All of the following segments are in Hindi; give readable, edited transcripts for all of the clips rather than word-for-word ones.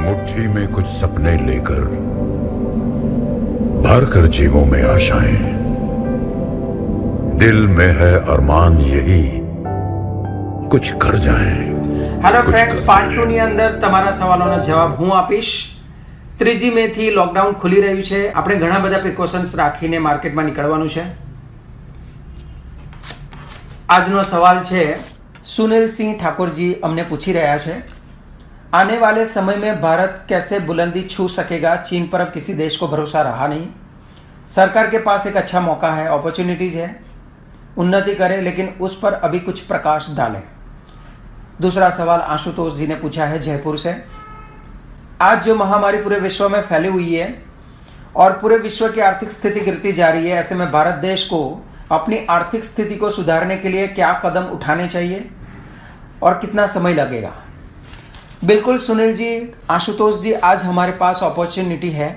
मुट्ठी में कुछ सपने लेकर भर कर जीवों में आशाएं, दिल में है अरमान यही कुछ कर जाएं। હેલો ફ્રેન્ડ્સ, પાર્ટ 2 ની અંદર તમારા સવાલોના જવાબ હું આપીશ। 3જી મે થી લોકડાઉન ખુલી રહ્યું છે, આપણે ઘણા બધા પ્રિકોશન્સ રાખીને માર્કેટમાં નીકળવાનું છે। આજનો સવાલ છે, સુનિલ સિંહ ઠાकुर जी અમને પૂછી રહ્યા છે, आने वाले समय में भारत कैसे बुलंदी छू सकेगा? चीन पर अब किसी देश को भरोसा रहा नहीं। सरकार के पास एक अच्छा मौका है, अपॉर्चुनिटीज है, उन्नति करे, लेकिन उस पर अभी कुछ प्रकाश डालें। दूसरा सवाल आशुतोष जी ने पूछा है जयपुर से। आज जो महामारी पूरे विश्व में फैली हुई है और पूरे विश्व की आर्थिक स्थिति गिरती जा रही है, ऐसे में भारत देश को अपनी आर्थिक स्थिति को सुधारने के लिए क्या कदम उठाने चाहिए और कितना समय लगेगा? बिल्कुल सुनील जी, आशुतोष जी, आज हमारे पास अपॉर्चुनिटी है।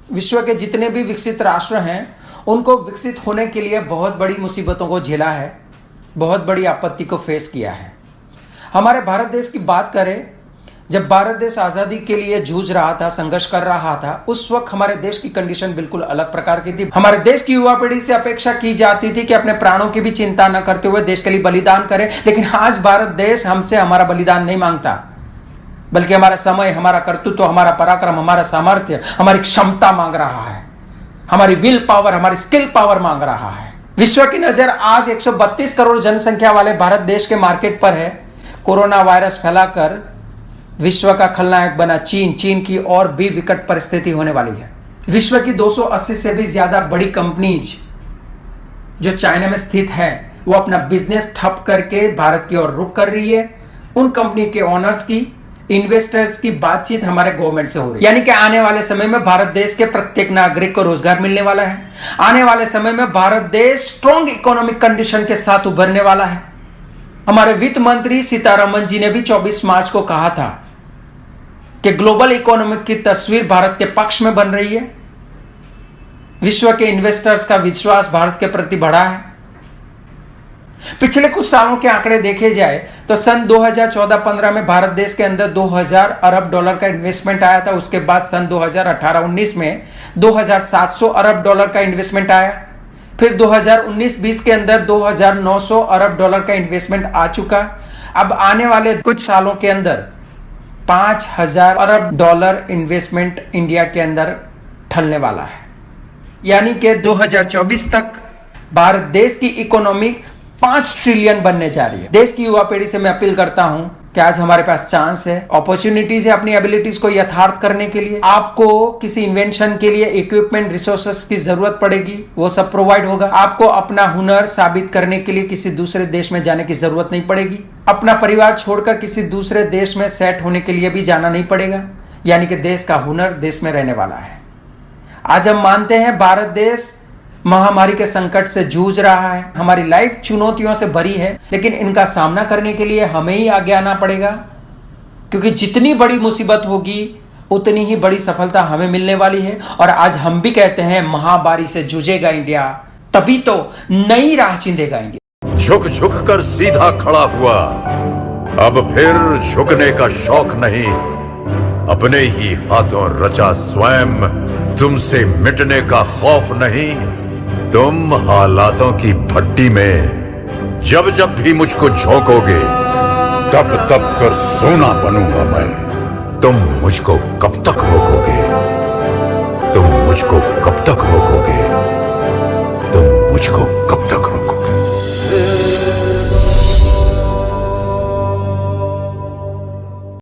विश्व के जितने भी विकसित राष्ट्र हैं उनको विकसित होने के लिए बहुत बड़ी मुसीबतों को झेला है, बहुत बड़ी आपत्ति को फेस किया है। हमारे भारत देश की बात करें, जब भारत देश आज़ादी के लिए जूझ रहा था, संघर्ष कर रहा था, उस वक्त हमारे देश की कंडीशन बिल्कुल अलग प्रकार की थी। हमारे देश की युवा पीढ़ी से अपेक्षा की जाती थी कि अपने प्राणों की भी चिंता न करते हुए देश के लिए बलिदान करे, लेकिन आज भारत देश हमसे हमारा बलिदान नहीं मांगता, बल्कि हमारा समय, हमारा कर्तृत्व, हमारा पराक्रम, हमारा सामर्थ्य, हमारी क्षमता मांग रहा है, हमारी विल पावर, हमारी स्किल पावर मांग रहा है। विश्व की नजर आज 132 करोड़ जनसंख्या वाले भारत देश के मार्केट पर है। कोरोना वायरस फैलाकर विश्व का खलनायक बना चीन की और भी विकट परिस्थिति होने वाली है। विश्व की 280 से भी ज्यादा बड़ी कंपनीज जो चाइना में स्थित है, वो अपना बिजनेस ठप करके भारत की ओर रुख कर रही है। उन कंपनी के ओनर्स की, इन्वेस्टर्स की बातचीत हमारे गवर्नमेंट से हो रही है, यानी कि आने वाले समय में भारत देश के प्रत्येक नागरिक को रोजगार मिलने वाला है। आने वाले समय में भारत देश स्ट्रॉन्ग इकोनॉमिक कंडीशन के साथ उभरने वाला है। हमारे वित्त मंत्री सीतारमन जी ने भी 24 मार्च को कहा था कि ग्लोबल इकोनॉमिक की तस्वीर भारत के पक्ष में बन रही है। विश्व के इन्वेस्टर्स का विश्वास भारत के प्रति बढ़ा है। पिछले कुछ सालों के आंकड़े देखे जाए तो सन 2014-15 में भारत देश के अंदर 2000 अरब डॉलर का इन्वेस्टमेंट आया था। उसके बाद सन 2018-19 में 2700 अरब डॉलर का इन्वेस्टमेंट आया। फिर 2019-20 के अंदर 2900 अरब डॉलर का इन्वेस्टमेंट आ चुका। अब आने वाले कुछ सालों के अंदर 5000 अरब डॉलर इन्वेस्टमेंट इंडिया के अंदर ढलने वाला है, यानी कि 2024 तक भारत देश की इकोनॉमी 5 ट्रिलियन बनने जा रही है। देश की युवा पीढ़ी से मैं अपील करता हूं कि आज हमारे पास चांस है, अपॉर्चुनिटीज है अपनी एबिलिटीज को यथार्थ करने के लिए। आपको किसी इन्वेंशन के लिए इक्विपमेंट, रिसोर्सेस की जरूरत पड़ेगी, वो सब प्रोवाइड होगा। आपको अपना हुनर साबित करने के लिए किसी दूसरे देश में जाने की जरूरत नहीं पड़ेगी। अपना परिवार छोड़कर किसी दूसरे देश में सेट होने के लिए भी जाना नहीं पड़ेगा, यानी कि देश का हुनर देश में रहने वाला है। आज हम मानते हैं भारत देश महामारी के संकट से जूझ रहा है। हमारी लाइफ चुनौतियों से भरी है, लेकिन इनका सामना करने के लिए हमें ही आगे आना पड़ेगा, क्योंकि जितनी बड़ी मुसीबत होगी उतनी ही बड़ी सफलता हमें मिलने वाली है। और आज हम भी कहते हैं, महामारी से जूझेगा इंडिया, तभी तो नई राह चिंधेगा इंडिया। झुक झुक कर सीधा खड़ा हुआ, अब फिर झुकने का शौक नहीं, अपने ही हाथों रचा स्वयं, तुमसे मिटने का खौफ नहीं। तुम हालातों की भट्टी में जब जब भी मुझको झोंकोगे, तब तब कर सोना बनूंगा मैं। तुम मुझको कब तक रोकोगे? तुम मुझको कब तक रोकोगे?